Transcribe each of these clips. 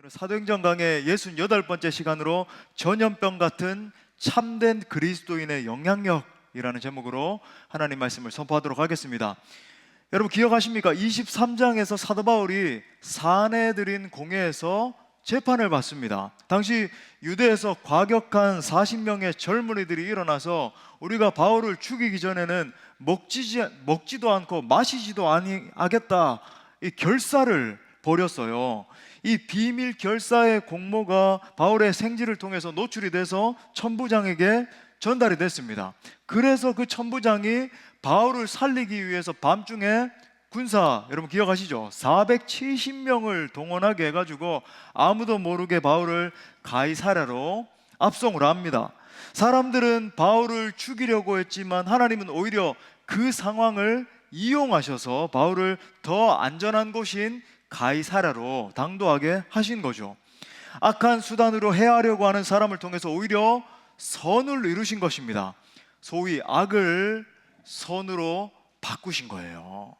사도행전 강의 68번째 시간으로 전염병 같은 참된 그리스도인의 영향력이라는 제목으로 하나님 말씀을 선포하도록 하겠습니다. 여러분 기억하십니까? 23장에서 사도 바울이 사내들인 공회에서 재판을 받습니다. 당시 유대에서 과격한 40명의 젊은이들이 일어나서 우리가 바울을 죽이기 전에는 먹지도 않고 마시지도 아니하겠다, 이 결사를 벌였어요. 이 비밀 결사의 공모가 바울의 생지를 통해서 노출이 돼서 천부장에게 전달이 됐습니다. 그래서 그 천부장이 바울을 살리기 위해서 밤중에 군사, 여러분 기억하시죠? 470명을 동원하게 해가지고 아무도 모르게 바울을 가이사랴로 압송을 합니다. 사람들은 바울을 죽이려고 했지만 하나님은 오히려 그 상황을 이용하셔서 바울을 더 안전한 곳인 가이사랴로 당도하게 하신 거죠. 악한 수단으로 해하려고 하는 사람을 통해서 오히려 선을 이루신 것입니다. 소위 악을 선으로 바꾸신 거예요.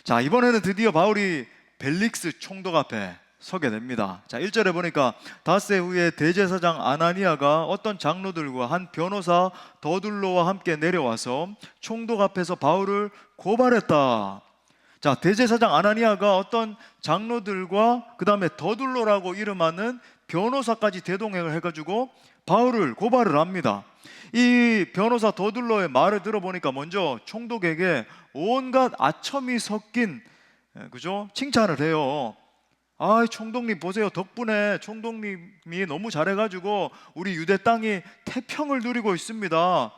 자, 이번에는 드디어 바울이 벨릭스 총독 앞에 서게 됩니다. 자, 1절에 보니까 닷새 후에 대제사장 아나니아가 어떤 장로들과 한 변호사 더둘로와 함께 내려와서 총독 앞에서 바울을 고발했다. 자, 대제사장 아나니아가 어떤 장로들과 그 다음에 더둘로라고 이름하는 변호사까지 대동행을 해가지고 바울을 고발을 합니다. 이 변호사 더둘로의 말을 들어보니까 먼저 총독에게 온갖 아첨이 섞인 칭찬을 해요. 아, 총독님 보세요. 덕분에 총독님이 너무 잘해가지고 우리 유대 땅이 태평을 누리고 있습니다.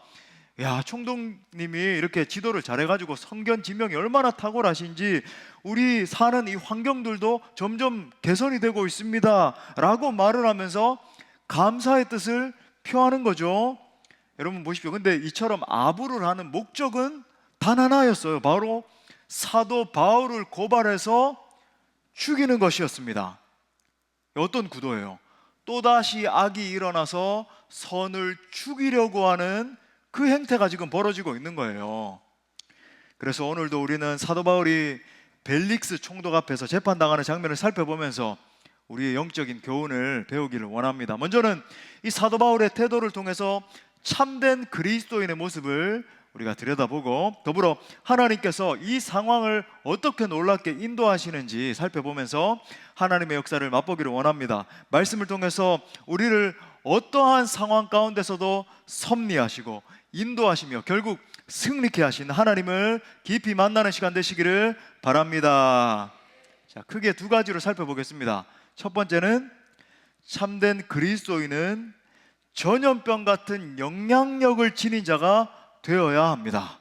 야, 총독님이 이렇게 지도를 잘해가지고 성견 지명이 얼마나 탁월하신지 우리 사는 이 환경들도 점점 개선이 되고 있습니다 라고 말을 하면서 감사의 뜻을 표하는 거죠. 여러분 보십시오. 근데 이처럼 아부를 하는 목적은 단 하나였어요. 바로 사도 바울을 고발해서 죽이는 것이었습니다. 어떤 구도예요? 또다시 악이 일어나서 선을 죽이려고 하는 그 행태가 지금 벌어지고 있는 거예요. 그래서 오늘도 우리는 사도 바울이 벨릭스 총독 앞에서 재판당하는 장면을 살펴보면서 우리의 영적인 교훈을 배우기를 원합니다. 먼저는 이 사도 바울의 태도를 통해서 참된 그리스도인의 모습을 우리가 들여다보고, 더불어 하나님께서 이 상황을 어떻게 놀랍게 인도하시는지 살펴보면서 하나님의 역사를 맛보기를 원합니다. 말씀을 통해서 우리를 어떠한 상황 가운데서도 섭리하시고 인도하시며 결국 승리케 하신 하나님을 깊이 만나는 시간 되시기를 바랍니다. 자, 크게 두 가지로 살펴보겠습니다. 첫 번째는 참된 그리스도인은 전염병 같은 영향력을 지닌 자가 되어야 합니다.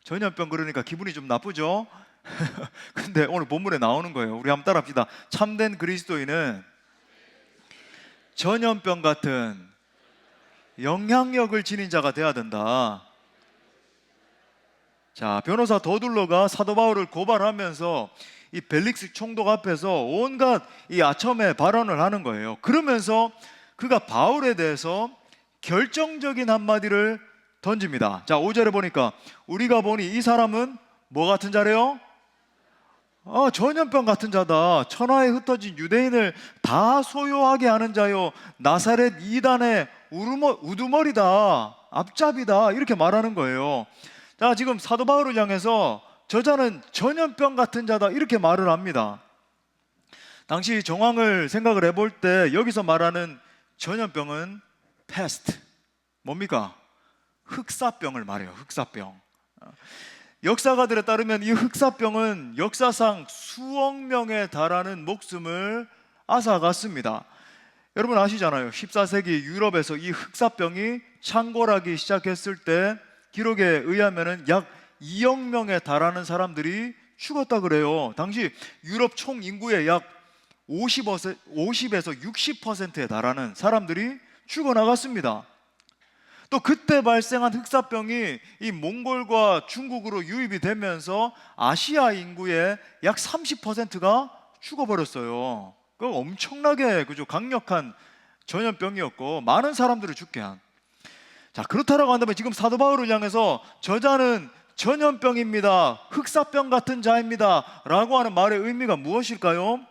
전염병 그러니까 기분이 좀 나쁘죠? 근데 오늘 본문에 나오는 거예요. 우리 한번 따라합시다. 참된 그리스도인은 전염병 같은 영향력을 지닌 자가 되어야 된다. 자, 변호사 더둘로가 사도 바울을 고발하면서 이 벨릭스 총독 앞에서 온갖 이 아첨의 발언을 하는 거예요. 그러면서 그가 바울에 대해서 결정적인 한마디를 던집니다. 자, 5절에 보니까 우리가 보니 이 사람은 뭐 같은 자래요? 전염병 같은 자다. 천하에 흩어진 유대인을 다 소요하게 하는 자요, 나사렛 이단의 우두머리다, 앞잡이다, 이렇게 말하는 거예요. 자, 지금 사도 바울을 향해서 저자는 전염병 같은 자다, 이렇게 말을 합니다. 당시 정황을 생각을 해볼 때 여기서 말하는 전염병은 패스트, 뭡니까? 흑사병을 말해요. 흑사병. 역사가들에 따르면 이 흑사병은 역사상 수억 명에 달하는 목숨을 앗아갔습니다. 여러분 아시잖아요. 14세기 유럽에서 이 흑사병이 창궐하기 시작했을 때 기록에 의하면 약 2억 명에 달하는 사람들이 죽었다 그래요. 당시 유럽 총 인구의 약 50에서 60%에 달하는 사람들이 죽어나갔습니다. 또 그때 발생한 흑사병이 이 몽골과 중국으로 유입이 되면서 아시아 인구의 약 30%가 죽어버렸어요. 그 엄청나게 강력한 전염병이었고 많은 사람들을 죽게 한. 자, 그렇다라고 한다면 지금 사도 바울을 향해서 저자는 전염병입니다, 흑사병 같은 자입니다 라고 하는 말의 의미가 무엇일까요?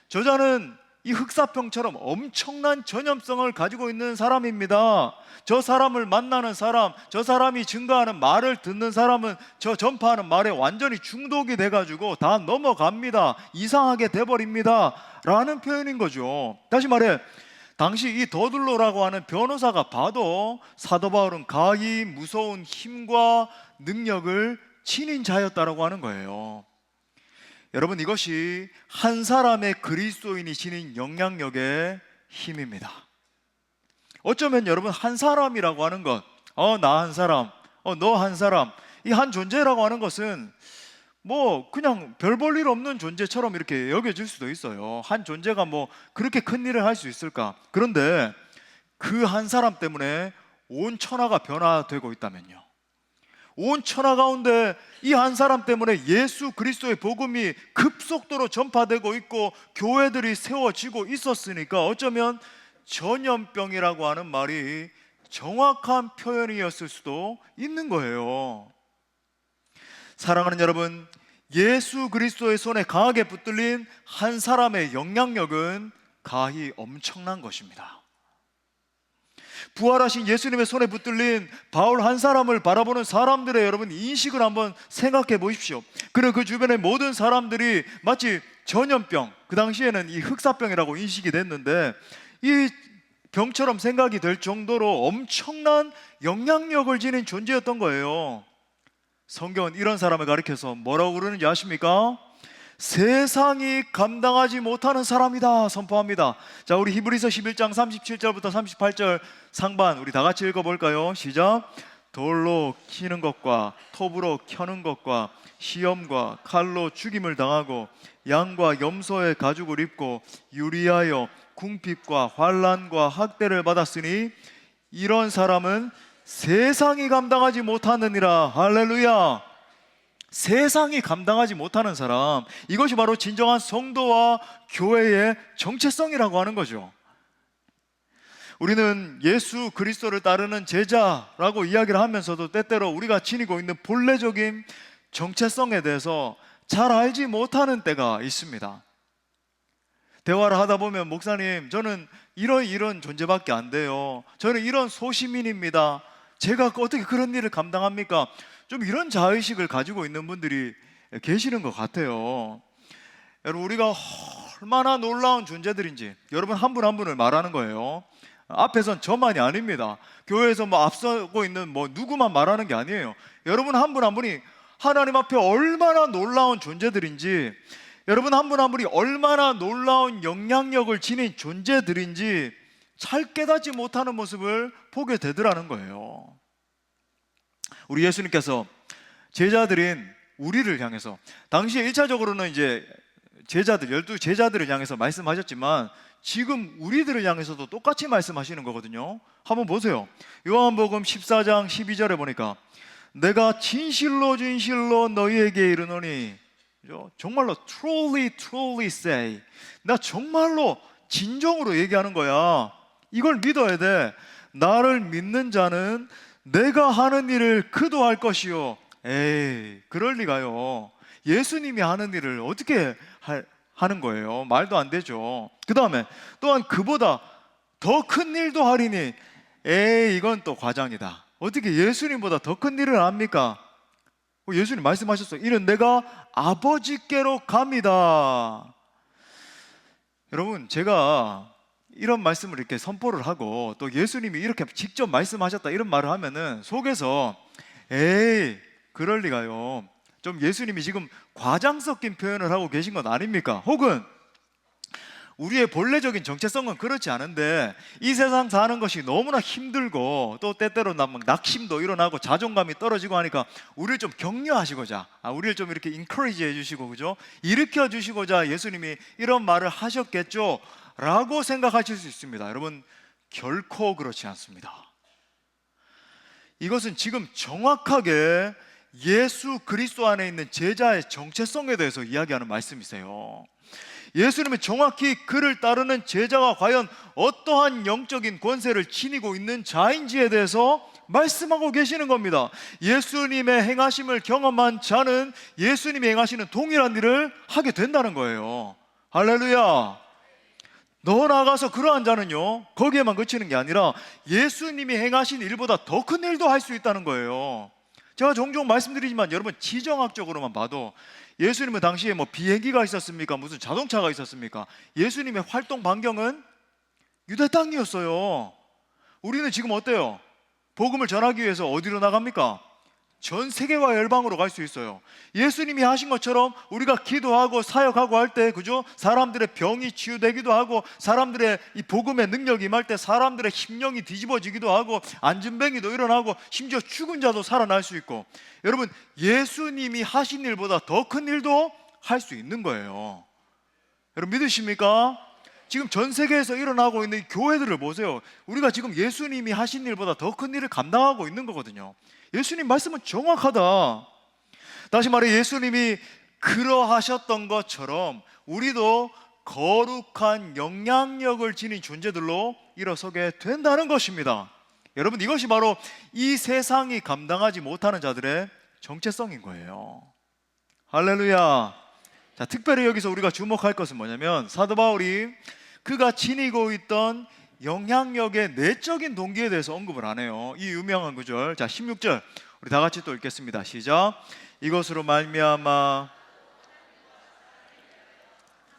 저자는 이 흑사병처럼 엄청난 전염성을 가지고 있는 사람입니다. 저 사람을 만나는 사람, 저 사람이 증거하는 말을 듣는 사람은 저 전파하는 말에 완전히 중독이 돼가지고 다 넘어갑니다. 이상하게 돼버립니다 라는 표현인 거죠. 다시 말해, 당시 이 더둘로라고 하는 변호사가 봐도 사도 바울은 가히 무서운 힘과 능력을 지닌 자였다라고 하는 거예요. 여러분, 이것이 한 사람의 그리스도인이 지닌 영향력의 힘입니다. 어쩌면 여러분, 한 사람이라고 하는 것, 나 한 사람, 너 한 사람, 이 한 존재라고 하는 것은 뭐 그냥 별 볼 일 없는 존재처럼 이렇게 여겨질 수도 있어요. 한 존재가 뭐 그렇게 큰 일을 할 수 있을까? 그런데 그 한 사람 때문에 온 천하가 변화되고 있다면요, 온 천하 가운데 이 한 사람 때문에 예수 그리스도의 복음이 급속도로 전파되고 있고 교회들이 세워지고 있었으니까 어쩌면 전염병이라고 하는 말이 정확한 표현이었을 수도 있는 거예요. 사랑하는 여러분, 예수 그리스도의 손에 강하게 붙들린 한 사람의 영향력은 가히 엄청난 것입니다. 부활하신 예수님의 손에 붙들린 바울 한 사람을 바라보는 사람들의 여러분 인식을 한번 생각해 보십시오. 그리고 그 주변의 모든 사람들이 마치 전염병, 그 당시에는 이 흑사병이라고 인식이 됐는데 이 병처럼 생각이 될 정도로 엄청난 영향력을 지닌 존재였던 거예요. 성경은 이런 사람을 가리켜서 뭐라고 그러는지 아십니까? 세상이 감당하지 못하는 사람이다 선포합니다. 자, 우리 히브리서 11장 37절부터 38절 상반 우리 다 같이 읽어볼까요? 시작. 돌로 키는 것과 톱으로 켜는 것과 시험과 칼로 죽임을 당하고 양과 염소의 가죽을 입고 유리하여 궁핍과 환난과 학대를 받았으니 이런 사람은 세상이 감당하지 못하느니라. 할렐루야. 세상이 감당하지 못하는 사람, 이것이 바로 진정한 성도와 교회의 정체성이라고 하는 거죠. 우리는 예수 그리스도를 따르는 제자라고 이야기를 하면서도 때때로 우리가 지니고 있는 본래적인 정체성에 대해서 잘 알지 못하는 때가 있습니다. 대화를 하다 보면 목사님, 저는 이런 존재밖에 안 돼요. 저는 이런 소시민입니다. 제가 어떻게 그런 일을 감당합니까? 좀 이런 자의식을 가지고 있는 분들이 계시는 것 같아요. 여러분, 우리가 얼마나 놀라운 존재들인지 여러분 한 분 한 분을 말하는 거예요. 앞에선 저만이 아닙니다. 교회에서 뭐 앞서고 있는 뭐 누구만 말하는 게 아니에요. 여러분 한 분 한 분이 하나님 앞에 얼마나 놀라운 존재들인지, 여러분 한 분 한 분이 얼마나 놀라운 영향력을 지닌 존재들인지 잘 깨닫지 못하는 모습을 보게 되더라는 거예요. 우리 예수님께서 제자들인 우리를 향해서 당시에 1차적으로는 이제 제자들, 12제자들을 향해서 말씀하셨지만 지금 우리들을 향해서도 똑같이 말씀하시는 거거든요. 한번 보세요. 요한복음 14장 12절에 보니까 내가 진실로 진실로 너희에게 이르노니, 정말로 truly truly say, 나 정말로 진정으로 얘기하는 거야. 이걸 믿어야 돼. 나를 믿는 자는 내가 하는 일을 그도 할 것이요. 에이, 그럴 리가요. 예수님이 하는 일을 어떻게 하는 거예요? 말도 안 되죠. 그 다음에 또한 그보다 더 큰 일도 하리니, 에이, 이건 또 과장이다. 어떻게 예수님보다 더 큰 일을 합니까? 예수님 말씀하셨어요. 이는 내가 아버지께로 갑니다. 여러분, 제가 이런 말씀을 이렇게 선포를 하고 또 예수님이 이렇게 직접 말씀하셨다 이런 말을 하면은 속에서 에이, 그럴 리가요. 좀 예수님이 지금 과장 섞인 표현을 하고 계신 건 아닙니까? 혹은 우리의 본래적인 정체성은 그렇지 않은데 이 세상 사는 것이 너무나 힘들고 또 때때로 막 낙심도 일어나고 자존감이 떨어지고 하니까 우리를 좀 격려하시고자, 우리를 좀 이렇게 인커리지 해주시고, 그죠? 일으켜 주시고자 예수님이 이런 말을 하셨겠죠? 라고 생각하실 수 있습니다. 여러분, 결코 그렇지 않습니다. 이것은 지금 정확하게 예수 그리스도 안에 있는 제자의 정체성에 대해서 이야기하는 말씀이세요. 예수님은 정확히 그를 따르는 제자가 과연 어떠한 영적인 권세를 지니고 있는 자인지에 대해서 말씀하고 계시는 겁니다. 예수님의 행하심을 경험한 자는 예수님이 행하시는 동일한 일을 하게 된다는 거예요. 할렐루야. 더 나아가서 그러한 자는요, 거기에만 그치는 게 아니라 예수님이 행하신 일보다 더 큰 일도 할 수 있다는 거예요. 제가 종종 말씀드리지만 여러분, 지정학적으로만 봐도 예수님은 당시에 뭐 비행기가 있었습니까? 무슨 자동차가 있었습니까? 예수님의 활동 반경은 유대 땅이었어요. 우리는 지금 어때요? 복음을 전하기 위해서 어디로 나갑니까? 전 세계와 열방으로 갈 수 있어요. 예수님이 하신 것처럼 우리가 기도하고 사역하고 할 때, 그죠? 사람들의 병이 치유되기도 하고, 사람들의 이 복음의 능력이 임할 때 사람들의 심령이 뒤집어지기도 하고, 안진뱅이도 일어나고, 심지어 죽은 자도 살아날 수 있고, 여러분, 예수님이 하신 일보다 더 큰 일도 할 수 있는 거예요. 여러분 믿으십니까? 지금 전 세계에서 일어나고 있는 교회들을 보세요. 우리가 지금 예수님이 하신 일보다 더 큰 일을 감당하고 있는 거거든요. 예수님 말씀은 정확하다. 다시 말해, 예수님이 그러하셨던 것처럼 우리도 거룩한 영향력을 지닌 존재들로 일어서게 된다는 것입니다. 여러분, 이것이 바로 이 세상이 감당하지 못하는 자들의 정체성인 거예요. 할렐루야. 자, 특별히 여기서 우리가 주목할 것은 뭐냐면, 사도 바울이 그가 지니고 있던 영향력의 내적인 동기에 대해서 언급을 안 해요. 이 유명한 구절, 자 16절 우리 다 같이 또 읽겠습니다. 시작. 이것으로 말미암아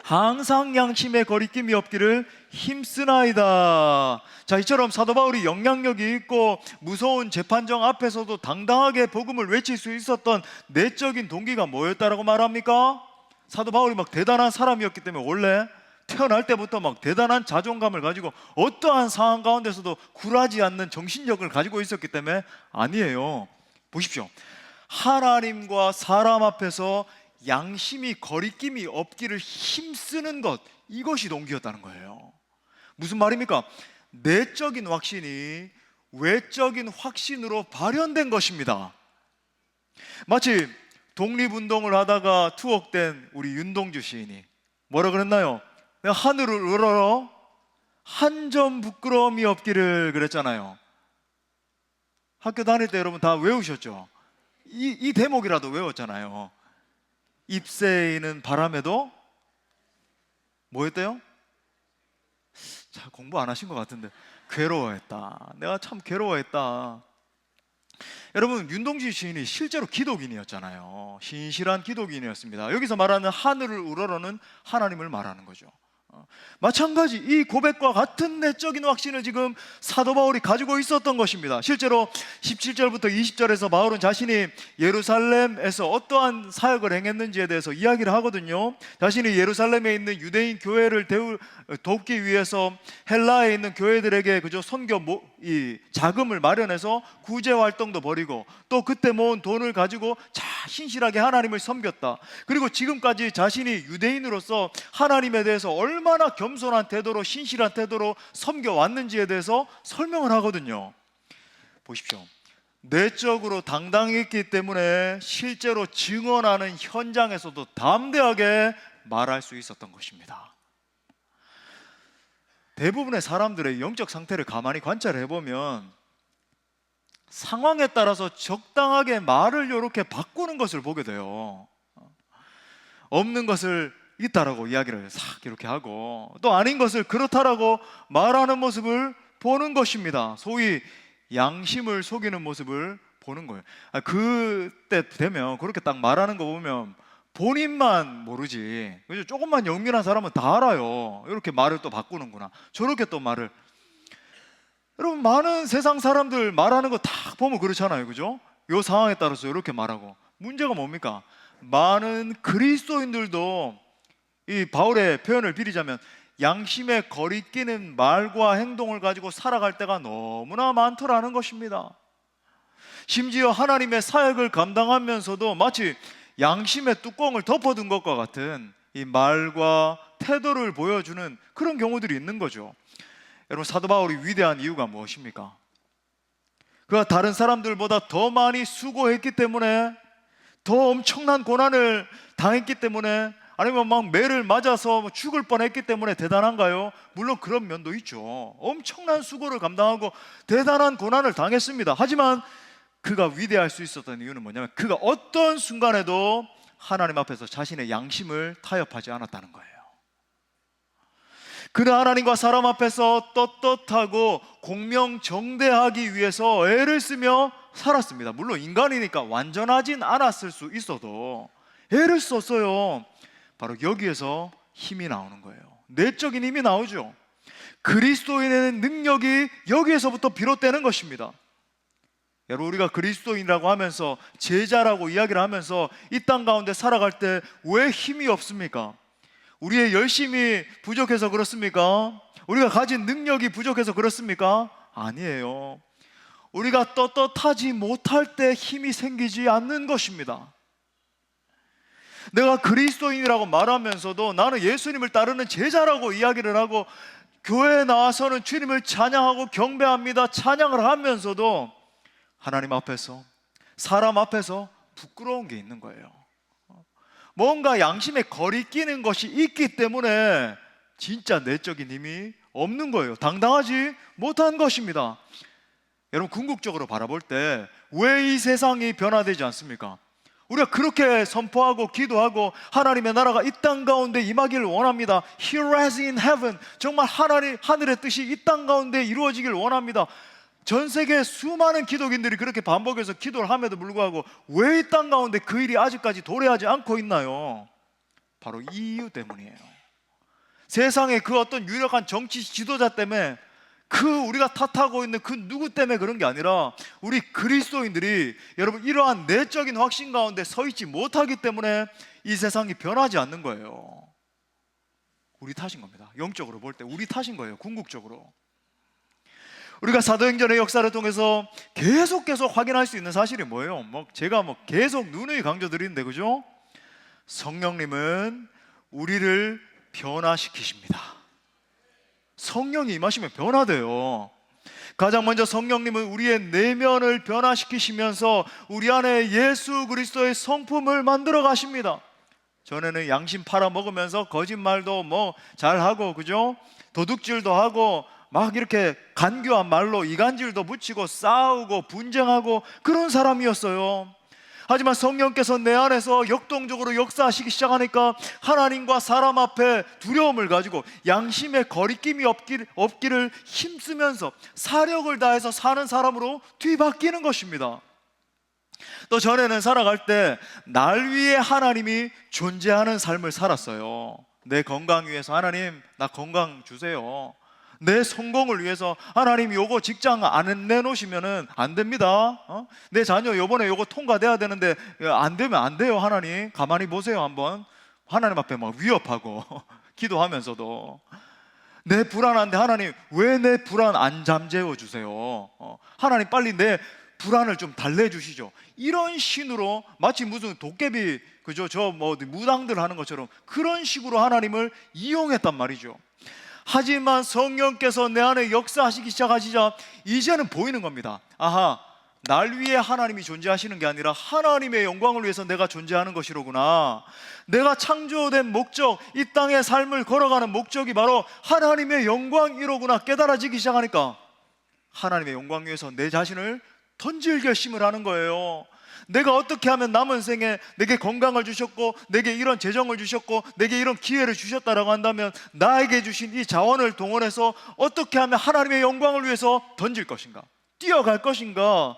항상 양심에 거리낌이 없기를 힘쓰나이다. 자, 이처럼 사도 바울이 영향력이 있고 무서운 재판정 앞에서도 당당하게 복음을 외칠 수 있었던 내적인 동기가 뭐였다라고 말합니까? 사도 바울이 막 대단한 사람이었기 때문에 원래 태어날 때부터 막 대단한 자존감을 가지고 어떠한 상황 가운데서도 굴하지 않는 정신력을 가지고 있었기 때문에 아니에요. 보십시오. 하나님과 사람 앞에서 양심이 거리낌이 없기를 힘쓰는 것, 이것이 동기였다는 거예요. 무슨 말입니까? 내적인 확신이 외적인 확신으로 발현된 것입니다. 마치 독립운동을 하다가 투옥된 우리 윤동주 시인이 뭐라 그랬나요? 내가 하늘을 우러러 한 점 부끄러움이 없기를 그랬잖아요. 학교 다닐 때 여러분 다 외우셨죠? 이 대목이라도 외웠잖아요. 잎새이는 바람에도 뭐였대요? 자, 공부 안 하신 것 같은데 괴로워했다. 내가 참 괴로워했다. 여러분, 윤동주 시인이 실제로 기독인이었잖아요. 신실한 기독인이었습니다. 여기서 말하는 하늘을 우러러는 하나님을 말하는 거죠. 마찬가지 이 고백과 같은 내적인 확신을 지금 사도 바울이 가지고 있었던 것입니다. 실제로 17절부터 20절에서 바울은 자신이 예루살렘에서 어떠한 사역을 행했는지에 대해서 이야기를 하거든요. 자신이 예루살렘에 있는 유대인 교회를 돕기 위해서 헬라에 있는 교회들에게 그저 선교 자금을 마련해서 구제 활동도 벌이고, 또 그때 모은 돈을 가지고 신실하게 하나님을 섬겼다. 그리고 지금까지 자신이 유대인으로서 하나님에 대해서 얼마나 겸손한 태도로 신실한 태도로 섬겨왔는지에 대해서 설명을 하거든요. 보십시오. 내적으로 당당했기 때문에 실제로 증언하는 현장에서도 담대하게 말할 수 있었던 것입니다. 대부분의 사람들의 영적 상태를 가만히 관찰해 보면 상황에 따라서 적당하게 말을 이렇게 바꾸는 것을 보게 돼요. 없는 것을 있다라고 이야기를 싹 이렇게 하고, 또 아닌 것을 그렇다라고 말하는 모습을 보는 것입니다. 소위 양심을 속이는 모습을 보는 거예요. 그때 되면 그렇게 딱 말하는 거 보면 본인만 모르지, 조금만 영민한 사람은 다 알아요. 이렇게 말을 또 바꾸는구나, 저렇게 또 말을. 여러분, 많은 세상 사람들 말하는 거 다 보면 그렇잖아요, 그죠? 이 상황에 따라서 이렇게 말하고. 문제가 뭡니까? 많은 그리스도인들도 이 바울의 표현을 빌리자면 양심에 거리끼는 말과 행동을 가지고 살아갈 때가 너무나 많더라는 것입니다. 심지어 하나님의 사역을 감당하면서도 마치 양심의 뚜껑을 덮어둔 것과 같은 이 말과 태도를 보여주는 그런 경우들이 있는 거죠. 여러분, 사도 바울이 위대한 이유가 무엇입니까? 그가 다른 사람들보다 더 많이 수고했기 때문에, 더 엄청난 고난을 당했기 때문에, 아니면 막 매를 맞아서 죽을 뻔했기 때문에 대단한가요? 물론 그런 면도 있죠. 엄청난 수고를 감당하고 대단한 고난을 당했습니다. 하지만 그가 위대할 수 있었던 이유는 뭐냐면, 그가 어떤 순간에도 하나님 앞에서 자신의 양심을 타협하지 않았다는 거예요. 그는 하나님과 사람 앞에서 떳떳하고 공명정대하기 위해서 애를 쓰며 살았습니다. 물론 인간이니까 완전하진 않았을 수 있어도 애를 썼어요. 바로 여기에서 힘이 나오는 거예요. 내적인 힘이 나오죠. 그리스도인의 능력이 여기에서부터 비롯되는 것입니다. 여러분, 우리가 그리스도인이라고 하면서, 제자라고 이야기를 하면서 이 땅 가운데 살아갈 때 왜 힘이 없습니까? 우리의 열심이 부족해서 그렇습니까? 우리가 가진 능력이 부족해서 그렇습니까? 아니에요. 우리가 떳떳하지 못할 때 힘이 생기지 않는 것입니다. 내가 그리스도인이라고 말하면서도 나는 예수님을 따르는 제자라고 이야기를 하고 교회에 나와서는 주님을 찬양하고 경배합니다, 찬양을 하면서도 하나님 앞에서, 사람 앞에서 부끄러운 게 있는 거예요. 뭔가 양심에 거리끼는 것이 있기 때문에 진짜 내적인 힘이 없는 거예요. 당당하지 못한 것입니다. 여러분, 궁극적으로 바라볼 때 왜 이 세상이 변화되지 않습니까? 우리가 그렇게 선포하고 기도하고 하나님의 나라가 이 땅 가운데 임하기를 원합니다. Here as in heaven, 정말 하늘의 뜻이 이 땅 가운데 이루어지길 원합니다. 전 세계 수많은 기독인들이 그렇게 반복해서 기도를 함에도 불구하고 왜 이 땅 가운데 그 일이 아직까지 도래하지 않고 있나요? 바로 이 이유 때문이에요. 세상의 그 어떤 유력한 정치 지도자 때문에, 우리가 탓하고 있는 그 누구 때문에 그런 게 아니라 우리 그리스도인들이 여러분 이러한 내적인 확신 가운데 서 있지 못하기 때문에 이 세상이 변하지 않는 거예요. 우리 탓인 겁니다. 영적으로 볼 때 우리 탓인 거예요. 궁극적으로 우리가 사도행전의 역사를 통해서 계속 확인할 수 있는 사실이 뭐예요? 제가 계속 누누이 강조드리는데, 그죠? 성령님은 우리를 변화시키십니다. 성령이 임하시면 변화돼요. 가장 먼저 성령님은 우리의 내면을 변화시키시면서 우리 안에 예수 그리스도의 성품을 만들어 가십니다. 전에는 양심 팔아먹으면서 거짓말도 잘하고, 그죠? 도둑질도 하고 막 이렇게 간교한 말로 이간질도 붙이고 싸우고 분쟁하고 그런 사람이었어요. 하지만 성령께서 내 안에서 역동적으로 역사하시기 시작하니까 하나님과 사람 앞에 두려움을 가지고 양심의 거리낌이 없기를 힘쓰면서 사력을 다해서 사는 사람으로 뒤바뀌는 것입니다. 또 전에는 살아갈 때 날 위해 하나님이 존재하는 삶을 살았어요. 내 건강 위해서 하나님 나 건강 주세요. 내 성공을 위해서 하나님 요거 직장 안 내놓으시면은 안 됩니다. 내 자녀 요번에 요거 통과돼야 되는데 안 되면 안 돼요. 하나님 가만히 보세요. 한번 하나님 앞에 막 위협하고 기도하면서도 내 불안한데 하나님 왜 내 불안 안 잠재워 주세요. 하나님 빨리 내 불안을 좀 달래주시죠. 이런 신으로 마치 무슨 도깨비, 그죠? 무당들 하는 것처럼 그런 식으로 하나님을 이용했단 말이죠. 하지만 성령께서 내 안에 역사하시기 시작하시자 이제는 보이는 겁니다. 아하, 날 위해 하나님이 존재하시는 게 아니라 하나님의 영광을 위해서 내가 존재하는 것이로구나. 내가 창조된 목적, 이 땅의 삶을 걸어가는 목적이 바로 하나님의 영광이로구나 깨달아지기 시작하니까 하나님의 영광 위해서 내 자신을 던질 결심을 하는 거예요. 내가 어떻게 하면 남은 생에 내게 건강을 주셨고 내게 이런 재정을 주셨고 내게 이런 기회를 주셨다라고 한다면 나에게 주신 이 자원을 동원해서 어떻게 하면 하나님의 영광을 위해서 던질 것인가, 뛰어갈 것인가,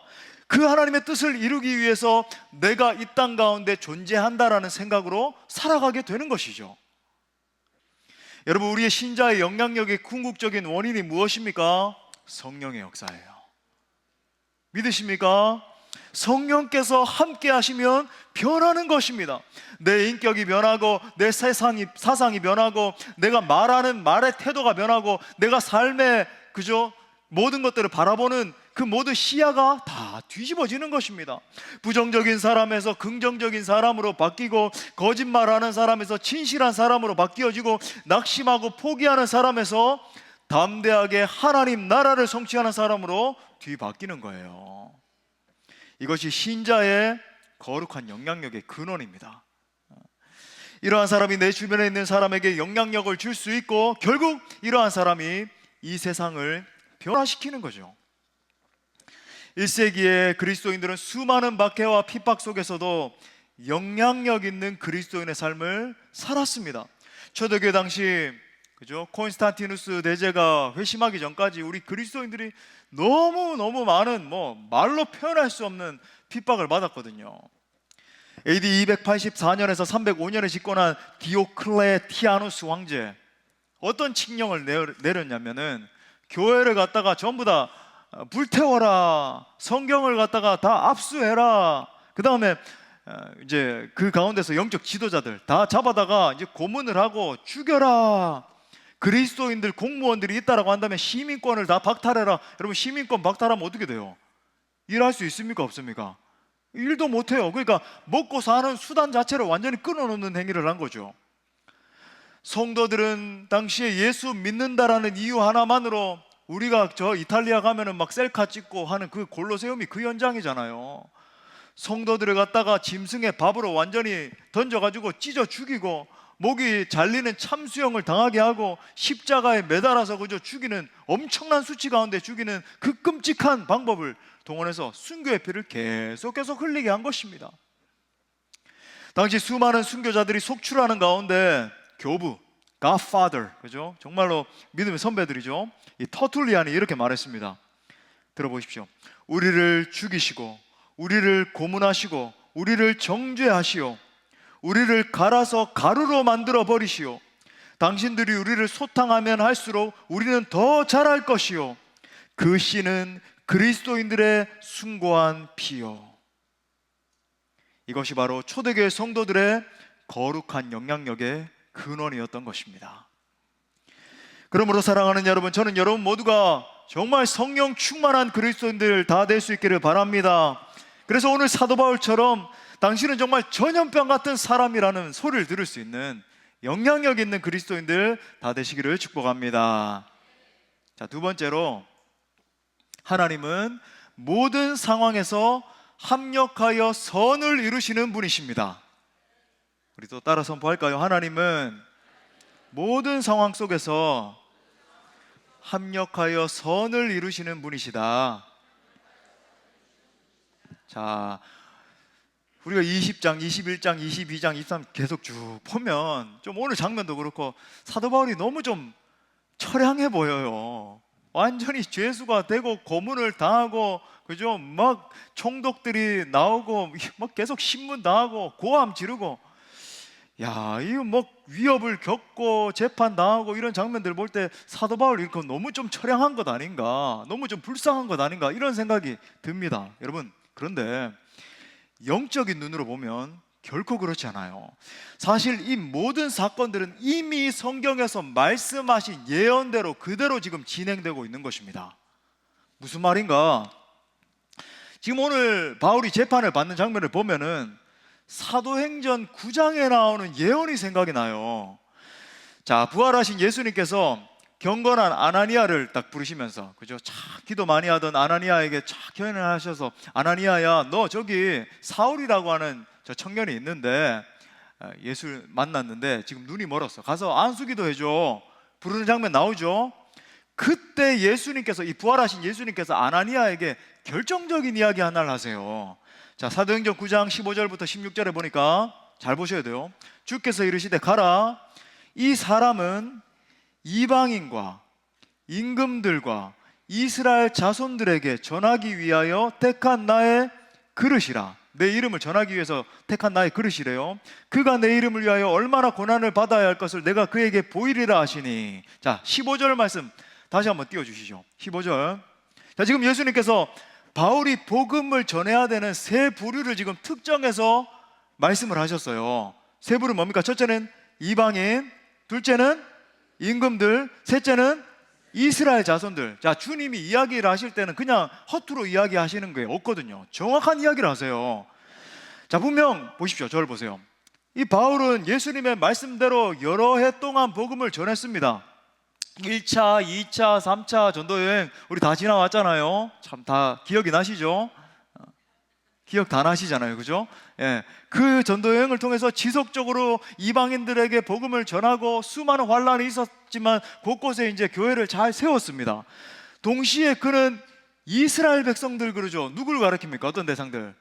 그 하나님의 뜻을 이루기 위해서 내가 이 땅 가운데 존재한다라는 생각으로 살아가게 되는 것이죠. 여러분, 우리의 신자의 영향력의 궁극적인 원인이 무엇입니까? 성령의 역사예요. 믿으십니까? 성령께서 함께 하시면 변하는 것입니다. 내 인격이 변하고 내 사상이 변하고 내가 말하는 말의 태도가 변하고 내가 삶의 모든 것들을 바라보는 그 모든 시야가 다 뒤집어지는 것입니다. 부정적인 사람에서 긍정적인 사람으로 바뀌고 거짓말하는 사람에서 진실한 사람으로 바뀌어지고 낙심하고 포기하는 사람에서 담대하게 하나님 나라를 성취하는 사람으로 뒤바뀌는 거예요. 이것이 신자의 거룩한 영향력의 근원입니다. 이러한 사람이 내 주변에 있는 사람에게 영향력을 줄 수 있고 결국 이러한 사람이 이 세상을 변화시키는 거죠. 1세기의 그리스도인들은 수많은 박해와 핍박 속에서도 영향력 있는 그리스도인의 삶을 살았습니다. 초대교회 당시 그죠? 콘스탄티누스 대제가 회심하기 전까지 우리 그리스도인들이 너무 많은 말로 표현할 수 없는 핍박을 받았거든요. AD 284년에서 305년에 집권한 디오클레티아누스 황제, 어떤 칙령을 내렸냐면은 교회를 갖다가 전부 다 불태워라, 성경을 갖다가 다 압수해라. 그 다음에 이제 그 가운데서 영적 지도자들 다 잡아다가 이제 고문을 하고 죽여라. 그리스도인들 공무원들이 있다라고 한다면 시민권을 다 박탈해라. 여러분, 시민권 박탈하면 어떻게 돼요? 일할 수 있습니까? 없습니까? 일도 못해요. 그러니까 먹고 사는 수단 자체를 완전히 끊어놓는 행위를 한 거죠. 성도들은 당시에 예수 믿는다라는 이유 하나만으로, 우리가 저 이탈리아 가면은 막 셀카 찍고 하는 그 골로세움이 그 현장이잖아요. 성도들을 갖다가 짐승의 밥으로 완전히 던져가지고 찢어 죽이고, 목이 잘리는 참수형을 당하게 하고 십자가에 매달아서 그저 죽이는, 엄청난 수치 가운데 죽이는 그 끔찍한 방법을 동원해서 순교의 피를 계속 흘리게 한 것입니다. 당시 수많은 순교자들이 속출하는 가운데 교부, Godfather, 그죠? 정말로 믿음의 선배들이죠. 이 터툴리안이 이렇게 말했습니다. 들어보십시오. 우리를 죽이시고 우리를 고문하시고 우리를 정죄하시오. 우리를 갈아서 가루로 만들어 버리시오. 당신들이 우리를 소탕하면 할수록 우리는 더 잘할 것이요. 그 씨는 그리스도인들의 숭고한 피요. 이것이 바로 초대교회 성도들의 거룩한 영향력의 근원이었던 것입니다. 그러므로 사랑하는 여러분, 저는 여러분 모두가 정말 성령 충만한 그리스도인들 다 될 수 있기를 바랍니다. 그래서 오늘 사도 바울처럼 당신은 정말 전염병 같은 사람이라는 소리를 들을 수 있는 영향력 있는 그리스도인들 다 되시기를 축복합니다. 자, 두 번째로, 하나님은 모든 상황에서 합력하여 선을 이루시는 분이십니다. 우리 또 따라 선포할까요? 하나님은 모든 상황 속에서 합력하여 선을 이루시는 분이시다. 자, 우리가 20장, 21장, 22장, 23 계속 쭉 보면 좀 오늘 장면도 그렇고 사도 바울이 너무 좀 처량해 보여요. 완전히 죄수가 되고 고문을 당하고, 그죠? 막 총독들이 나오고 막 계속 신문 당하고 고함 지르고, 야, 이거 뭐 위협을 겪고 재판 당하고 이런 장면들 볼 때 사도 바울 이거 너무 좀 처량한 것 아닌가, 너무 좀 불쌍한 것 아닌가, 이런 생각이 듭니다. 여러분, 그런데 영적인 눈으로 보면 결코 그렇지 않아요. 사실 이 모든 사건들은 이미 성경에서 말씀하신 예언대로 그대로 지금 진행되고 있는 것입니다. 무슨 말인가? 지금 오늘 바울이 재판을 받는 장면을 보면은 사도행전 9장에 나오는 예언이 생각이 나요. 자, 부활하신 예수님께서 경건한 아나니아를 딱 부르시면서, 그죠? 참 기도 많이 하던 아나니아에게 쫙 견해를 하셔서, 아나니아야, 너 저기 사울이라고 하는 저 청년이 있는데 예수 만났는데 지금 눈이 멀었어. 가서 안수기도 해줘. 부르는 장면 나오죠. 그때 예수님께서, 이 부활하신 예수님께서 아나니아에게 결정적인 이야기 하나를 하세요. 자, 사도행전 9장 15절부터 16절에 보니까 잘 보셔야 돼요. 주께서 이르시되 가라. 이 사람은 이방인과 임금들과 이스라엘 자손들에게 전하기 위하여 택한 나의 그릇이라. 내 이름을 전하기 위해서 택한 나의 그릇이래요. 그가 내 이름을 위하여 얼마나 고난을 받아야 할 것을 내가 그에게 보이리라 하시니. 자, 15절 말씀 다시 한번 띄워주시죠. 15절. 자, 지금 예수님께서 바울이 복음을 전해야 되는 세 부류를 지금 특정해서 말씀을 하셨어요. 세 부류는 뭡니까? 첫째는 이방인, 둘째는 임금들, 셋째는 이스라엘 자손들. 자, 주님이 이야기를 하실 때는 그냥 허투루 이야기하시는 게 없거든요. 정확한 이야기를 하세요. 자, 분명 보십시오. 저를 보세요. 이 바울은 예수님의 말씀대로 여러 해 동안 복음을 전했습니다. 1차, 2차, 3차 전도여행 우리 다 지나왔잖아요. 참 다 기억이 나시죠? 기억 다 나시잖아요, 그죠? 예, 그 전도여행을 통해서 지속적으로 이방인들에게 복음을 전하고 수많은 환란이 있었지만 곳곳에 이제 교회를 잘 세웠습니다. 동시에 그는 이스라엘 백성들, 그러죠. 누구를 가리킵니까? 어떤 대상들?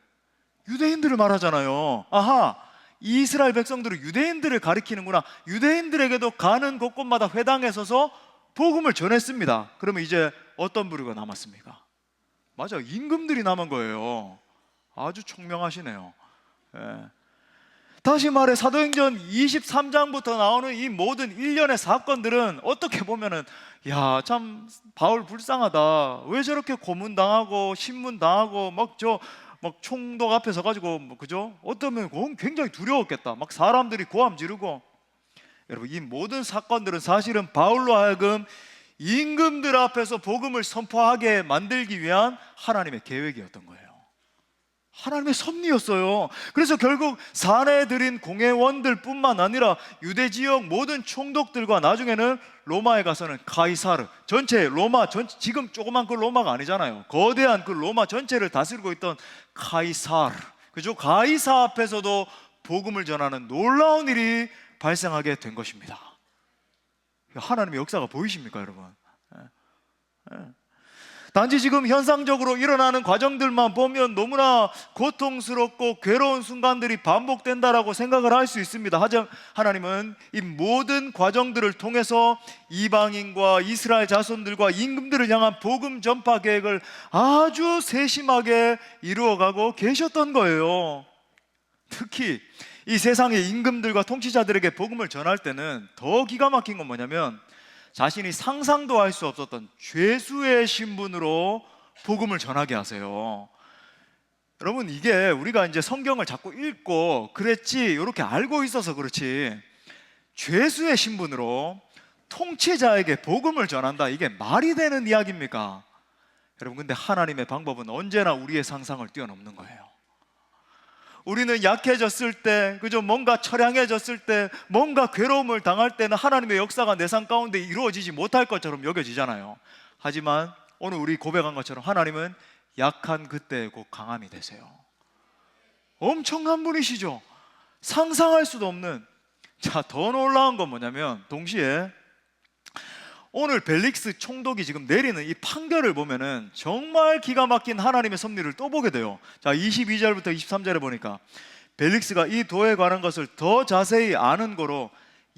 유대인들을 말하잖아요. 아하, 이스라엘 백성들은 유대인들을 가리키는구나. 유대인들에게도 가는 곳곳마다 회당에 서서 복음을 전했습니다. 그러면 이제 어떤 부류가 남았습니까? 맞아요, 임금들이 남은 거예요. 아주 총명하시네요. 예. 다시 말해 사도행전 23장부터 나오는 이 모든 일련의 사건들은 어떻게 보면은 야, 참 바울 불쌍하다. 왜 저렇게 고문당하고 신문당하고 막 총독 앞에 서가지고 그죠? 어쩌면 굉장히 두려웠겠다. 막 사람들이 고함 지르고. 여러분, 이 모든 사건들은 사실은 바울로 하여금 임금들 앞에서 복음을 선포하게 만들기 위한 하나님의 계획이었던 거예요. 하나님의 섭리였어요. 그래서 결국 산에 들인 공회원들 뿐만 아니라 유대 지역 모든 총독들과 나중에는 로마에 가서는 카이사르, 전체 로마 지금 조그만 그 로마가 아니잖아요. 거대한 그 로마 전체를 다스리고 있던 카이사르, 그죠? 카이사 앞에서도 복음을 전하는 놀라운 일이 발생하게 된 것입니다. 하나님의 역사가 보이십니까, 여러분? 단지 지금 현상적으로 일어나는 과정들만 보면 너무나 고통스럽고 괴로운 순간들이 반복된다라고 생각을 할 수 있습니다. 하지만 하나님은 이 모든 과정들을 통해서 이방인과 이스라엘 자손들과 임금들을 향한 복음 전파 계획을 아주 세심하게 이루어가고 계셨던 거예요. 특히 이 세상의 임금들과 통치자들에게 복음을 전할 때는 더 기가 막힌 건 뭐냐면 자신이 상상도 할 수 없었던 죄수의 신분으로 복음을 전하게 하세요. 여러분, 이게 우리가 이제 성경을 자꾸 읽고 그랬지 이렇게 알고 있어서 그렇지, 죄수의 신분으로 통치자에게 복음을 전한다, 이게 말이 되는 이야기입니까? 여러분, 근데 하나님의 방법은 언제나 우리의 상상을 뛰어넘는 거예요. 우리는 약해졌을 때, 그죠? 뭔가 처량해졌을 때, 뭔가 괴로움을 당할 때는 하나님의 역사가 내 삶 가운데 이루어지지 못할 것처럼 여겨지잖아요. 하지만 오늘 우리 고백한 것처럼 하나님은 약한 그때에 곧 강함이 되세요. 엄청난 분이시죠. 상상할 수도 없는. 자, 더 놀라운 건 뭐냐면 동시에 오늘 벨릭스 총독이 지금 내리는 이 판결을 보면은 정말 기가 막힌 하나님의 섭리를 또 보게 돼요. 자, 22절부터 23절에 보니까 벨릭스가 이 도에 관한 것을 더 자세히 아는 거로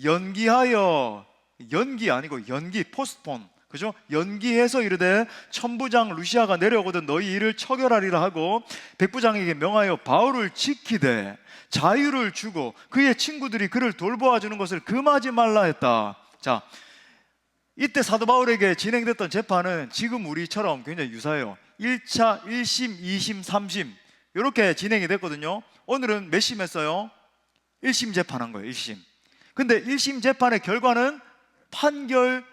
연기하여, 연기 아니고 연기, 포스폰, 그죠? 연기해서 이르되 천부장 루시아가 내려오거든 너희 이를 처결하리라 하고 백부장에게 명하여 바울을 지키되 자유를 주고 그의 친구들이 그를 돌보아 주는 것을 금하지 말라 했다. 자, 이때 사도 바울에게 진행됐던 재판은 지금 우리처럼 굉장히 유사해요. 1차, 1심, 2심, 3심 이렇게 진행이 됐거든요. 오늘은 몇 심 했어요? 1심 재판한 거예요. 1심. 근데 1심 재판의 결과는 판결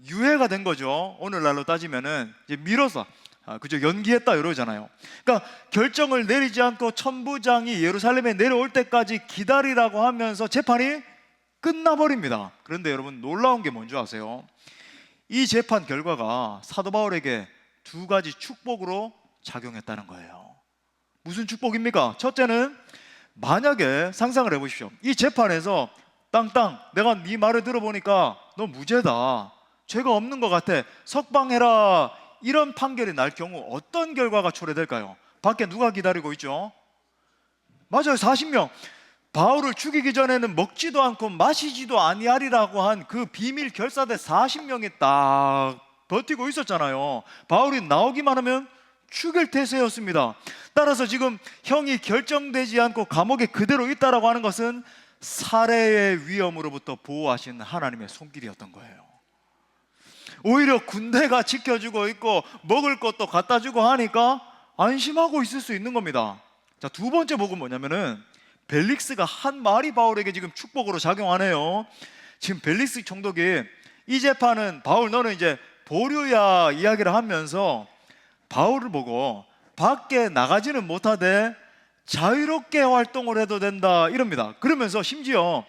유예가 된 거죠. 오늘날로 따지면은 이제 미뤄서 그죠? 연기했다 이러잖아요. 그러니까 결정을 내리지 않고 천부장이 예루살렘에 내려올 때까지 기다리라고 하면서 재판이 끝나버립니다. 그런데 여러분, 놀라운 게 뭔지 아세요? 이 재판 결과가 사도 바울에게 두 가지 축복으로 작용했다는 거예요. 무슨 축복입니까? 첫째는 만약에 상상을 해보십시오. 이 재판에서 땅땅 내가 네 말을 들어보니까 너 무죄다, 죄가 없는 것 같아, 석방해라, 이런 판결이 날 경우 어떤 결과가 초래될까요? 밖에 누가 기다리고 있죠? 맞아요, 40명. 바울을 죽이기 전에는 먹지도 않고 마시지도 아니하리라고 한 그 비밀 결사대 40명이 딱 버티고 있었잖아요. 바울이 나오기만 하면 죽일 태세였습니다. 따라서 지금 형이 결정되지 않고 감옥에 그대로 있다라고 하는 것은 살해의 위험으로부터 보호하시는 하나님의 손길이었던 거예요. 오히려 군대가 지켜주고 있고 먹을 것도 갖다 주고 하니까 안심하고 있을 수 있는 겁니다. 자, 두 번째 복은 뭐냐면은 벨릭스가 한 말이 바울에게 지금 축복으로 작용하네요. 지금 벨릭스 총독이 이 재판은 바울 너는 이제 보류야 이야기를 하면서 바울을 보고 밖에 나가지는 못하되 자유롭게 활동을 해도 된다 이럽니다. 그러면서 심지어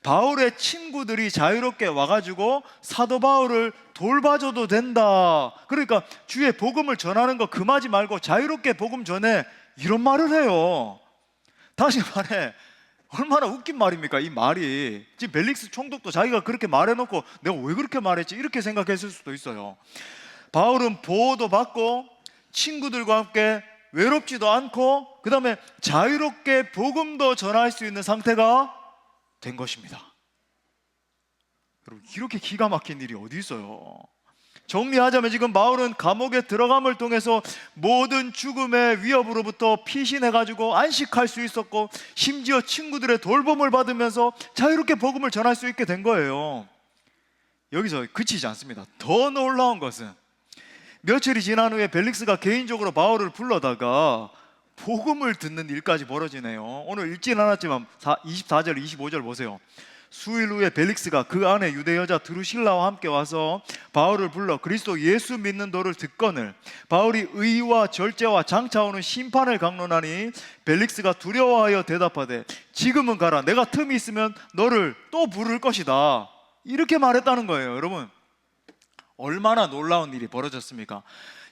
바울의 친구들이 자유롭게 와가지고 사도 바울을 돌봐줘도 된다. 그러니까 주의 복음을 전하는 거 금하지 말고 자유롭게 복음 전해, 이런 말을 해요. 다시 말해, 얼마나 웃긴 말입니까? 이 말이. 지금 벨릭스 총독도 자기가 그렇게 말해놓고 내가 왜 그렇게 말했지 이렇게 생각했을 수도 있어요. 바울은 보호도 받고 친구들과 함께 외롭지도 않고 그 다음에 자유롭게 복음도 전할 수 있는 상태가 된 것입니다. 여러분, 이렇게 기가 막힌 일이 어디 있어요? 정리하자면 지금 바울은 감옥에 들어감을 통해서 모든 죽음의 위협으로부터 피신해가지고 안식할 수 있었고, 심지어 친구들의 돌봄을 받으면서 자유롭게 복음을 전할 수 있게 된 거예요. 여기서 그치지 않습니다. 더 놀라운 것은 며칠이 지난 후에 벨릭스가 개인적으로 바울을 불러다가 복음을 듣는 일까지 벌어지네요. 오늘 읽진 않았지만 24절 25절 보세요. 수일 후에 벨릭스가 그 안에 유대 여자 드루실라와 함께 와서 바울을 불러 그리스도 예수 믿는 도를 듣거늘 바울이 의와 절제와 장차 오는 심판을 강론하니 벨릭스가 두려워하여 대답하되 지금은 가라, 내가 틈이 있으면 너를 또 부를 것이다, 이렇게 말했다는 거예요. 여러분, 얼마나 놀라운 일이 벌어졌습니까?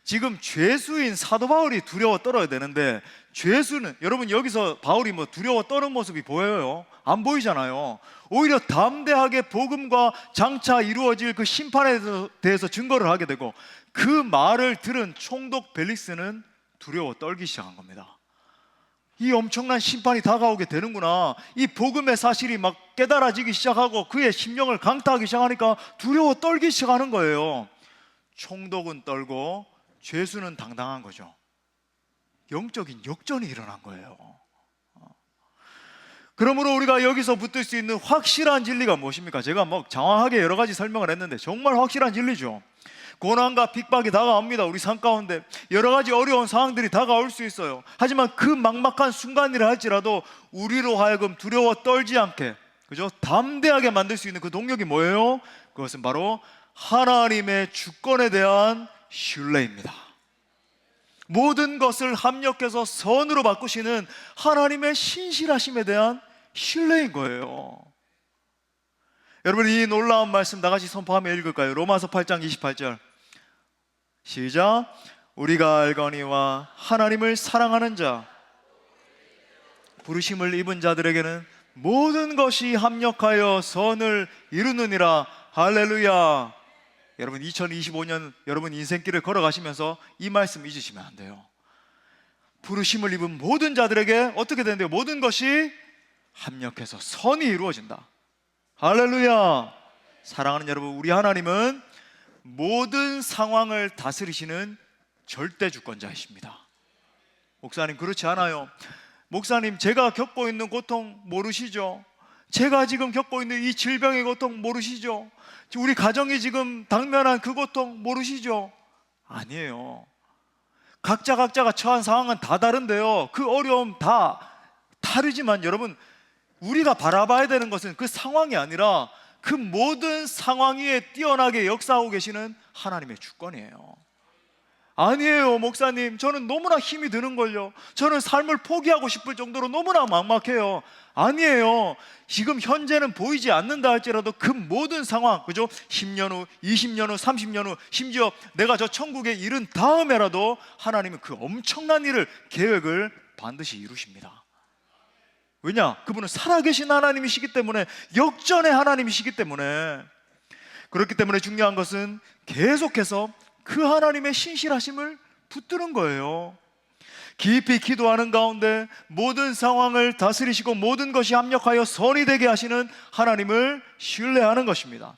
지금 죄수인 사도 바울이 두려워 떨어야 되는데, 죄수는, 여러분 여기서 바울이 뭐 두려워 떠는 모습이 보여요? 안 보이잖아요. 오히려 담대하게 복음과 장차 이루어질 그 심판에 대해서 증거를 하게 되고, 그 말을 들은 총독 벨릭스는 두려워 떨기 시작한 겁니다. 이 엄청난 심판이 다가오게 되는구나, 이 복음의 사실이 막 깨달아지기 시작하고 그의 심령을 강타하기 시작하니까 두려워 떨기 시작하는 거예요. 총독은 떨고 죄수는 당당한 거죠. 영적인 역전이 일어난 거예요. 그러므로 우리가 여기서 붙들 수 있는 확실한 진리가 무엇입니까? 제가 뭐 장황하게 여러 가지 설명을 했는데 정말 확실한 진리죠. 고난과 핍박이 다가옵니다. 우리 삶 가운데 여러 가지 어려운 상황들이 다가올 수 있어요. 하지만 그 막막한 순간이라 할지라도 우리로 하여금 두려워 떨지 않게, 그죠? 담대하게 만들 수 있는 그 동력이 뭐예요? 그것은 바로 하나님의 주권에 대한 신뢰입니다. 모든 것을 합력해서 선으로 바꾸시는 하나님의 신실하심에 대한 신뢰인 거예요. 여러분, 이 놀라운 말씀 다 같이 선포하며 읽을까요? 로마서 8장 28절 시작. 우리가 알거니와 하나님을 사랑하는 자, 부르심을 입은 자들에게는 모든 것이 합력하여 선을 이루느니라. 할렐루야. 여러분, 2025년 여러분 인생길을 걸어가시면서 이 말씀 잊으시면 안 돼요. 부르심을 입은 모든 자들에게 어떻게 되는데요? 모든 것이 합력해서 선이 이루어진다. 할렐루야. 사랑하는 여러분, 우리 하나님은 모든 상황을 다스리시는 절대 주권자이십니다. 목사님, 그렇지 않아요. 목사님, 제가 겪고 있는 고통 모르시죠? 제가 지금 겪고 있는 이 질병의 고통 모르시죠? 우리 가정이 지금 당면한 그 고통 모르시죠? 아니에요. 각자가 처한 상황은 다 다른데요, 그 어려움 다 다르지만 여러분, 우리가 바라봐야 되는 것은 그 상황이 아니라 그 모든 상황 위에 뛰어나게 역사하고 계시는 하나님의 주권이에요. 아니에요, 목사님, 저는 너무나 힘이 드는걸요. 저는 삶을 포기하고 싶을 정도로 너무나 막막해요. 아니에요. 지금 현재는 보이지 않는다 할지라도 그 모든 상황, 그죠? 10년 후, 20년 후, 30년 후, 심지어 내가 저 천국에 이른 다음에라도 하나님은 그 엄청난 일을, 계획을 반드시 이루십니다. 왜냐? 그분은 살아계신 하나님이시기 때문에, 역전의 하나님이시기 때문에. 그렇기 때문에 중요한 것은 계속해서 그 하나님의 신실하심을 붙드는 거예요. 깊이 기도하는 가운데 모든 상황을 다스리시고 모든 것이 합력하여 선이 되게 하시는 하나님을 신뢰하는 것입니다.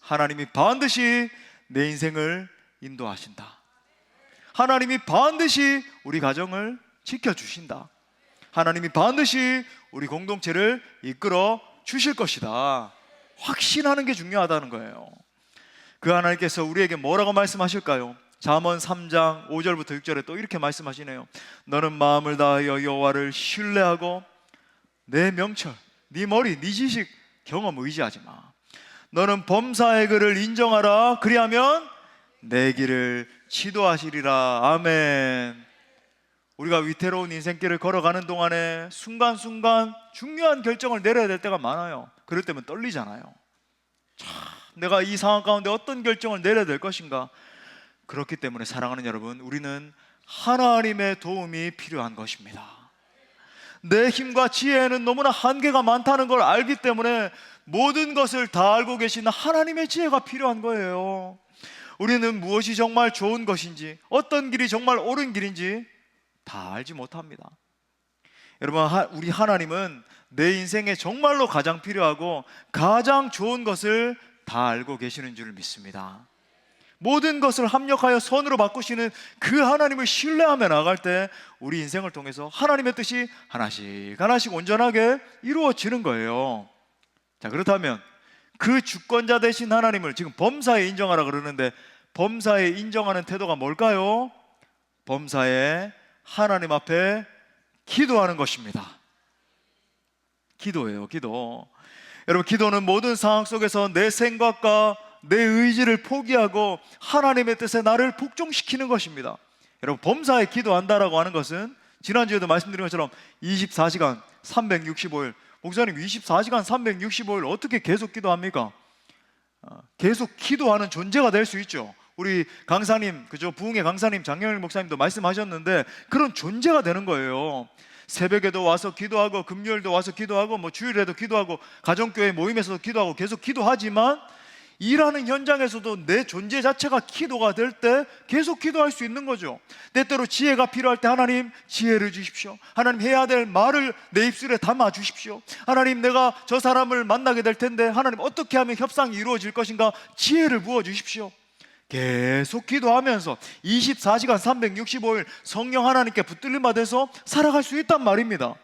하나님이 반드시 내 인생을 인도하신다. 하나님이 반드시 우리 가정을 지켜주신다. 하나님이 반드시 우리 공동체를 이끌어 주실 것이다. 확신하는 게 중요하다는 거예요. 그 하나님께서 우리에게 뭐라고 말씀하실까요? 잠언 3장 5절부터 6절에 또 이렇게 말씀하시네요. 너는 마음을 다하여 여호와를 신뢰하고 내 명철, 네 머리, 네 지식, 경험 의지하지 마. 너는 범사의 그를 인정하라. 그리하면 내 길을 지도하시리라. 아멘. 우리가 위태로운 인생길을 걸어가는 동안에 순간순간 중요한 결정을 내려야 될 때가 많아요. 그럴 때면 떨리잖아요. 내가 이 상황 가운데 어떤 결정을 내려야 될 것인가. 그렇기 때문에 사랑하는 여러분, 우리는 하나님의 도움이 필요한 것입니다. 내 힘과 지혜에는 너무나 한계가 많다는 걸 알기 때문에 모든 것을 다 알고 계신 하나님의 지혜가 필요한 거예요. 우리는 무엇이 정말 좋은 것인지, 어떤 길이 정말 옳은 길인지 다 알지 못합니다. 여러분, 우리 하나님은 내 인생에 정말로 가장 필요하고 가장 좋은 것을 다 알고 계시는 줄 믿습니다. 모든 것을 합력하여 선으로 바꾸시는 그 하나님을 신뢰하며 나갈 때 우리 인생을 통해서 하나님의 뜻이 하나씩 하나씩 온전하게 이루어지는 거예요. 자, 그렇다면 그 주권자 되신 하나님을 지금 범사에 인정하라 그러는데, 범사에 인정하는 태도가 뭘까요? 범사에 하나님 앞에 기도하는 것입니다. 기도예요, 기도. 여러분, 기도는 모든 상황 속에서 내 생각과 내 의지를 포기하고 하나님의 뜻에 나를 복종시키는 것입니다. 여러분, 범사에 기도한다라고 하는 것은 지난주에도 말씀드린 것처럼 24시간 365일, 목사님 24시간 365일 어떻게 계속 기도합니까? 계속 기도하는 존재가 될 수 있죠. 우리 강사님, 그죠? 부흥의 강사님 장영일 목사님도 말씀하셨는데 그런 존재가 되는 거예요. 새벽에도 와서 기도하고, 금요일도 와서 기도하고, 뭐 주일에도 기도하고, 가정교회 모임에서도 기도하고, 계속 기도하지만 일하는 현장에서도 내 존재 자체가 기도가 될 때 계속 기도할 수 있는 거죠. 때때로 지혜가 필요할 때 하나님 지혜를 주십시오. 하나님 해야 될 말을 내 입술에 담아 주십시오. 하나님, 내가 저 사람을 만나게 될 텐데 하나님 어떻게 하면 협상이 이루어질 것인가, 지혜를 부어 주십시오. 계속 기도하면서 24시간 365일 성령 하나님께 붙들림 받아서 살아갈 수 있단 말입니다.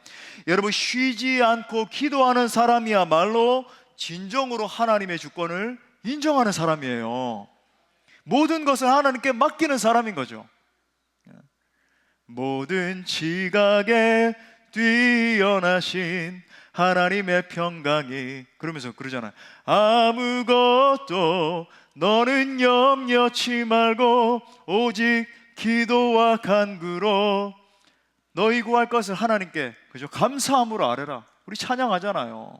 여러분, 쉬지 않고 기도하는 사람이야말로 진정으로 하나님의 주권을 인정하는 사람이에요. 모든 것을 하나님께 맡기는 사람인 거죠. 모든 지각에 뛰어나신 하나님의 평강이, 그러면서 그러잖아요. 아무것도 너는 염려치 말고 오직 기도와 간구로 너희 구할 것을 하나님께, 그죠? 감사함으로 아뢰라. 우리 찬양하잖아요.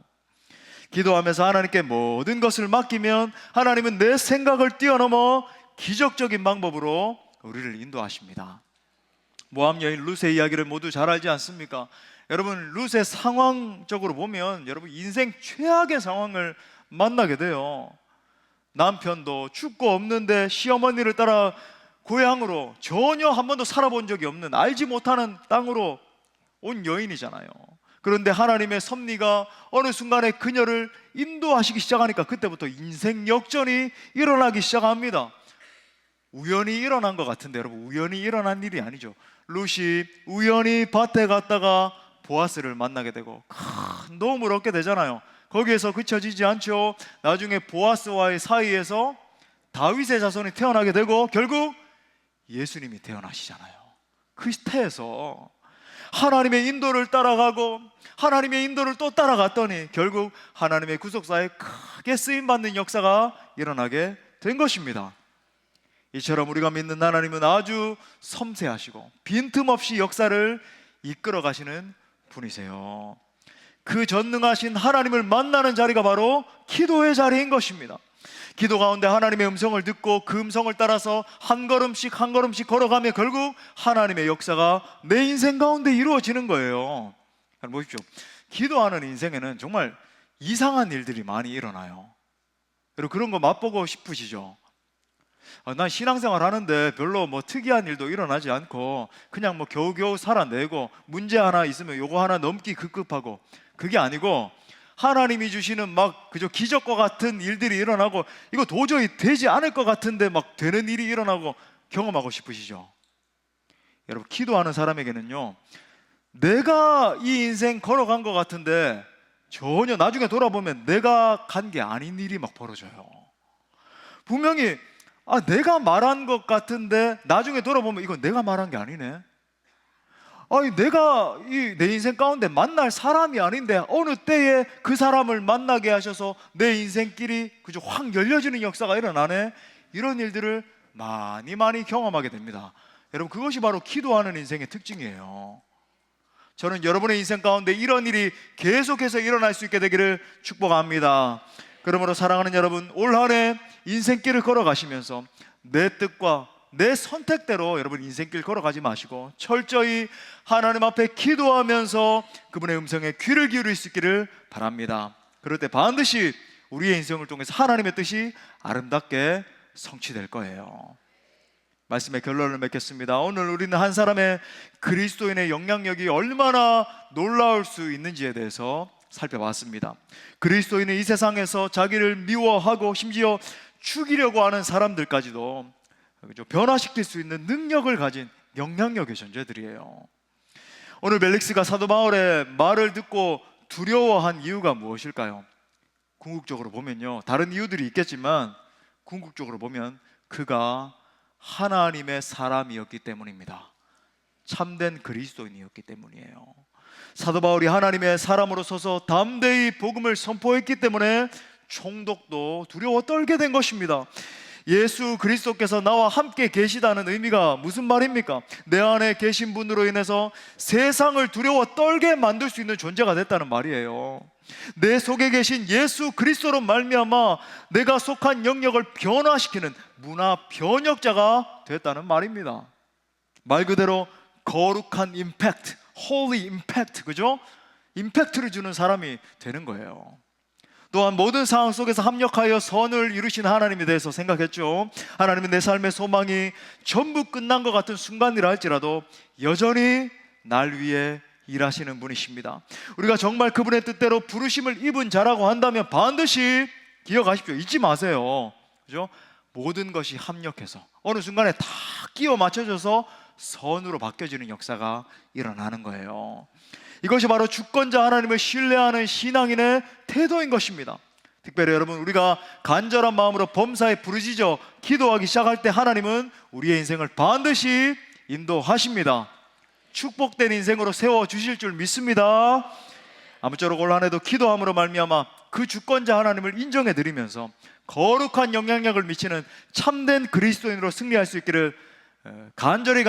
기도하면서 하나님께 모든 것을 맡기면 하나님은 내 생각을 뛰어넘어 기적적인 방법으로 우리를 인도하십니다. 모함 여인 룻의 이야기를 모두 잘 알지 않습니까? 여러분, 룻의 상황적으로 보면 여러분 인생 최악의 상황을 만나게 돼요. 남편도 죽고 없는데 시어머니를 따라 고향으로, 전혀 한 번도 살아본 적이 없는 알지 못하는 땅으로 온 여인이잖아요. 그런데 하나님의 섭리가 어느 순간에 그녀를 인도하시기 시작하니까 그때부터 인생 역전이 일어나기 시작합니다. 우연히 일어난 것 같은데 여러분, 우연히 일어난 일이 아니죠. 룻이 우연히 밭에 갔다가 보아스를 만나게 되고 큰 도움을 얻게 되잖아요. 거기에서 그쳐지지 않죠. 나중에 보아스와의 사이에서 다윗의 자손이 태어나게 되고 결국 예수님이 태어나시잖아요. 그 태에서 하나님의 인도를 따라가고 하나님의 인도를 또 따라갔더니 결국 하나님의 구속사에 크게 쓰임받는 역사가 일어나게 된 것입니다. 이처럼 우리가 믿는 하나님은 아주 섬세하시고 빈틈없이 역사를 이끌어 가시는 분이세요. 그 전능하신 하나님을 만나는 자리가 바로 기도의 자리인 것입니다. 기도 가운데 하나님의 음성을 듣고 그 음성을 따라서 한 걸음씩 한 걸음씩 걸어가며 결국 하나님의 역사가 내 인생 가운데 이루어지는 거예요. 보십시오. 기도하는 인생에는 정말 이상한 일들이 많이 일어나요. 여러분, 그런 거 맛보고 싶으시죠? 난 신앙생활 하는데 별로 뭐 특이한 일도 일어나지 않고 그냥 뭐 겨우겨우 살아내고 문제 하나 있으면 요거 하나 넘기 급급하고, 그게 아니고 하나님이 주시는 막 그저 기적과 같은 일들이 일어나고 이거 도저히 되지 않을 것 같은데 막 되는 일이 일어나고 경험하고 싶으시죠? 여러분, 기도하는 사람에게는요, 내가 이 인생 걸어간 것 같은데 전혀 나중에 돌아보면 내가 간 게 아닌 일이 막 벌어져요. 분명히 내가 말한 것 같은데 나중에 돌아보면 이건 내가 말한 게 아니네. 내가 내 인생 가운데 만날 사람이 아닌데 어느 때에 그 사람을 만나게 하셔서 내 인생길이 그저 확 열려지는 역사가 일어나네. 이런 일들을 많이 경험하게 됩니다. 여러분, 그것이 바로 기도하는 인생의 특징이에요. 저는 여러분의 인생 가운데 이런 일이 계속해서 일어날 수 있게 되기를 축복합니다. 그러므로 사랑하는 여러분, 올 한 해 인생길을 걸어가시면서 내 뜻과 내 선택대로 여러분 인생길 걸어가지 마시고 철저히 하나님 앞에 기도하면서 그분의 음성에 귀를 기울일 수 있기를 바랍니다. 그럴 때 반드시 우리의 인생을 통해서 하나님의 뜻이 아름답게 성취될 거예요. 말씀의 결론을 맺겠습니다. 오늘 우리는 한 사람의 그리스도인의 영향력이 얼마나 놀라울 수 있는지에 대해서 살펴봤습니다. 그리스도인은 이 세상에서 자기를 미워하고 심지어 죽이려고 하는 사람들까지도 변화시킬 수 있는 능력을 가진 영향력의 존재들이에요. 오늘 멜릭스가 사도 바울의 말을 듣고 두려워한 이유가 무엇일까요? 궁극적으로 보면요, 다른 이유들이 있겠지만 궁극적으로 보면 그가 하나님의 사람이었기 때문입니다. 참된 그리스도인이었기 때문이에요. 사도 바울이 하나님의 사람으로 서서 담대히 복음을 선포했기 때문에 총독도 두려워 떨게 된 것입니다. 예수 그리스도께서 나와 함께 계시다는 의미가 무슨 말입니까? 내 안에 계신 분으로 인해서 세상을 두려워 떨게 만들 수 있는 존재가 됐다는 말이에요. 내 속에 계신 예수 그리스도로 말미암아 내가 속한 영역을 변화시키는 문화 변혁자가 됐다는 말입니다. 말 그대로 거룩한 임팩트, holy impact, 그죠? 임팩트를 주는 사람이 되는 거예요. 또한 모든 상황 속에서 합력하여 선을 이루신 하나님에 대해서 생각했죠. 하나님은 내 삶의 소망이 전부 끝난 것 같은 순간이라 할지라도 여전히 날 위해 일하시는 분이십니다. 우리가 정말 그분의 뜻대로 부르심을 입은 자라고 한다면 반드시 기억하십시오. 잊지 마세요. 그죠? 모든 것이 합력해서 어느 순간에 다 끼워 맞춰져서 선으로 바뀌어지는 역사가 일어나는 거예요. 이것이 바로 주권자 하나님을 신뢰하는 신앙인의 태도인 것입니다. 특별히 여러분, 우리가 간절한 마음으로 범사에 부르짖어 기도하기 시작할 때 하나님은 우리의 인생을 반드시 인도하십니다. 축복된 인생으로 세워주실 줄 믿습니다. 아무쪼록 올 한 해도 기도함으로 말미암아 그 주권자 하나님을 인정해드리면서 거룩한 영향력을 미치는 참된 그리스도인으로 승리할 수 있기를 간절히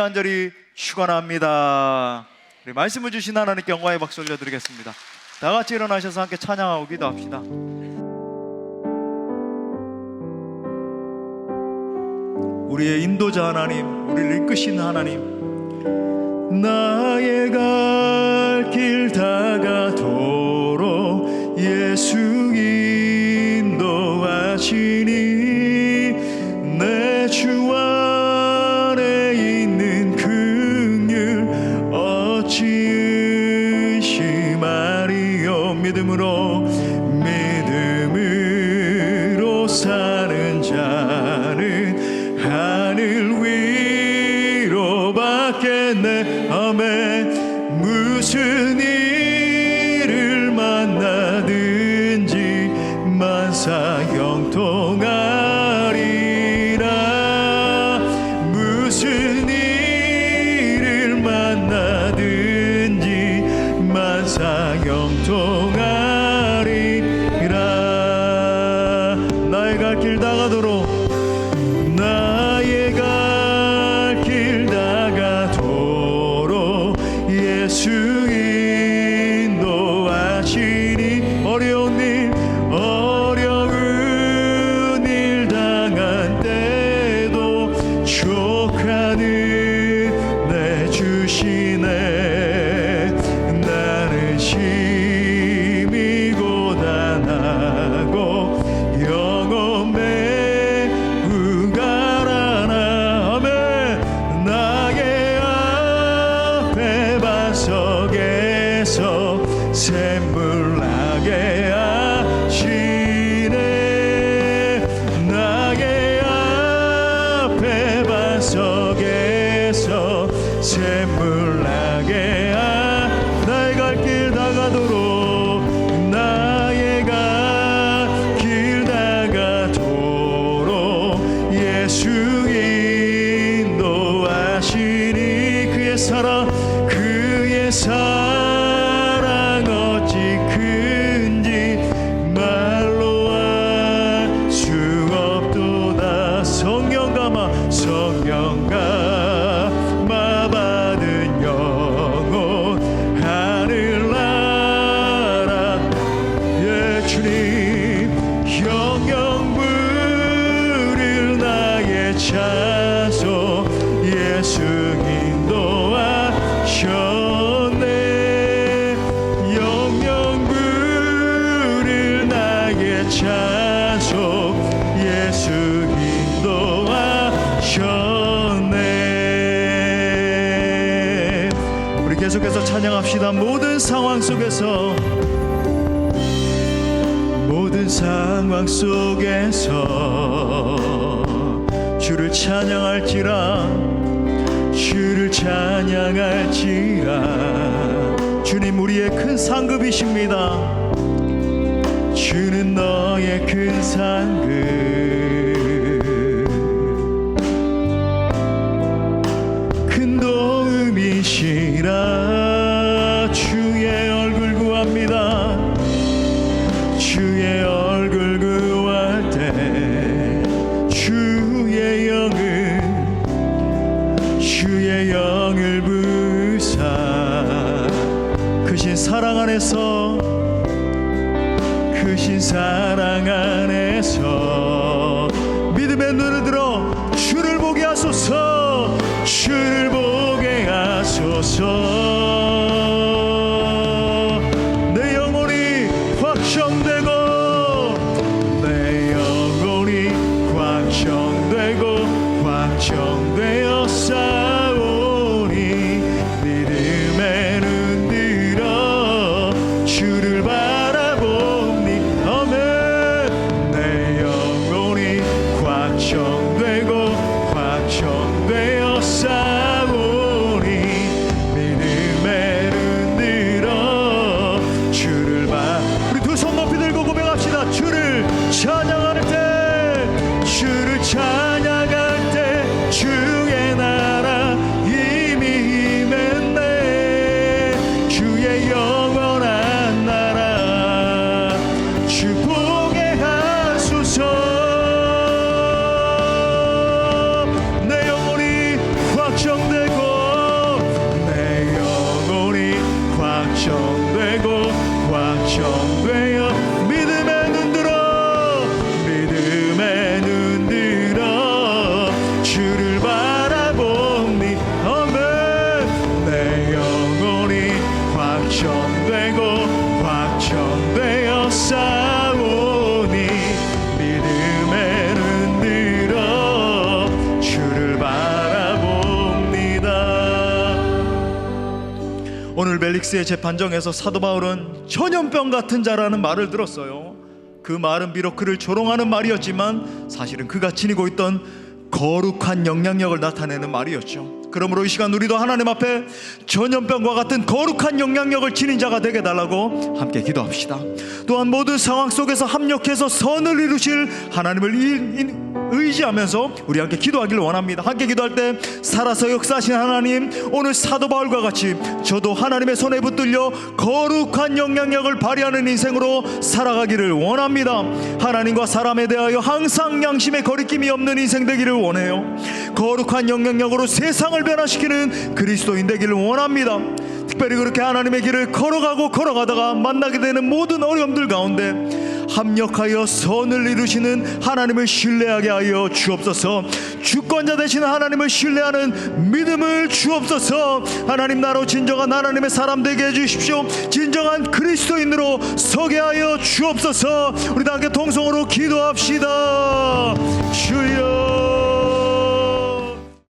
축원합니다. 우리 말씀을 주신 하나님께 영광의 박수 올려드리겠습니다. 다 같이 일어나셔서 함께 찬양하고 기도합시다. 우리의 인도자 하나님, 우리를 이끄신 하나님, 나의 갈 길 다가도록 예수 인도하시니 내 주 안에 있는 긍휼 어찌 의심하리요. 믿음으로 사는 자는 하늘 위로 받겠네. 아멘. 무슨 일을 만나든지 만사 형통하리라. 무슨 일을 만나든지 만사 형통하리라. 나의 갈 길 다가도록, 나의 갈 길 다가도록 예수 인도하시니 어려운 일 당한 때도 족한 은혜 주시네. 나는 심히 고단하고 영혼 매우 가라나. 아멘. 나의 앞에 반석에서 샘물 나게 하시네. 나의 앞에 반석에서 샘물 나게 나의 갈 길 다가도록, 나의 갈 길 다가도록 예수 인도하시니 그의 사랑 어찌 큰지 말로 알 수 없도다. 성령 감아 받은 영혼 하늘나라. 예 주님, 영영 부를 나의 찬송 예수 인도하셨네. 영영 부를 나의 찬송 예수 인도하셨네. 계속해서 찬양합시다. 모든 상황 속에서, 모든 상황 속에서 주를 찬양할지라, 주를 찬양할지라. 주님 우리의 큰 상급이십니다. 주는 너의 큰 상급, 큰 도움이시라. 주의 얼굴 구합니다. 주의 얼굴 구할 때 주의 영을 부사 크신 사랑 안에서, 크신 사랑 안에서 믿음의 눈을 들어 주를 보게 하소서. 주를 보게 하소서. 내 영혼이 확정되고, 내 영혼이 확정되고 확정되어 싸우니 믿음의 눈 들어 주를 바라봅니. 아멘. 내 영혼이 확정되고 확정되어 싸우니 믿음의 눈 들어 주를 봐. 우리 두 손 높이 들고 고백합시다. 주를 찬양할 때, 주를 찬양할 때 주의 나라 이미 임했네. 주의 영원한 나라 주 보게 하소서. 내 영혼이 확정되고, 내 영혼이 확정되고 확정되어 믿음의 눈 들어, 믿음의 눈 들어 주를 바라봅니. 아멘. 내 영혼이 확정되고 확정되어 싸우니 믿음의 눈 들어 주를 바라봅니다. 오늘 벨릭스의 재판정에서 사도 바울은 전염병 같은 자라는 말을 들었어요. 그 말은 비록 그를 조롱하는 말이었지만 사실은 그가 지니고 있던 거룩한 영향력을 나타내는 말이었죠. 그러므로 이 시간 우리도 하나님 앞에 전염병과 같은 거룩한 영향력을 지닌 자가 되게 달라고 함께 기도합시다. 또한 모든 상황 속에서 합력해서 선을 이루실 하나님을 의지하면서 우리 함께 기도하기를 원합니다. 함께 기도할 때 살아서 역사하신 하나님, 오늘 사도 바울과 같이 저도 하나님의 손에 붙들려 거룩한 영향력을 발휘하는 인생으로 살아가기를 원합니다. 하나님과 사람에 대하여 항상 양심의 거리낌이 없는 인생 되기를 원해요. 거룩한 영향력으로 세상을 변화시키는 그리스도인 되기를 원합니다. 특별히 그렇게 하나님의 길을 걸어가다가 만나게 되는 모든 어려움들 가운데 합력하여 선을 이루시는 하나님을 신뢰하게 하여 주옵소서. 주권자 되시는 하나님을 신뢰하는 믿음을 주옵소서. 하나님 나로 진정한 하나님의 사람 되게 해주십시오. 진정한 그리스도인으로 서게 하여 주옵소서. 우리 다 함께 통성으로 기도합시다. 주여.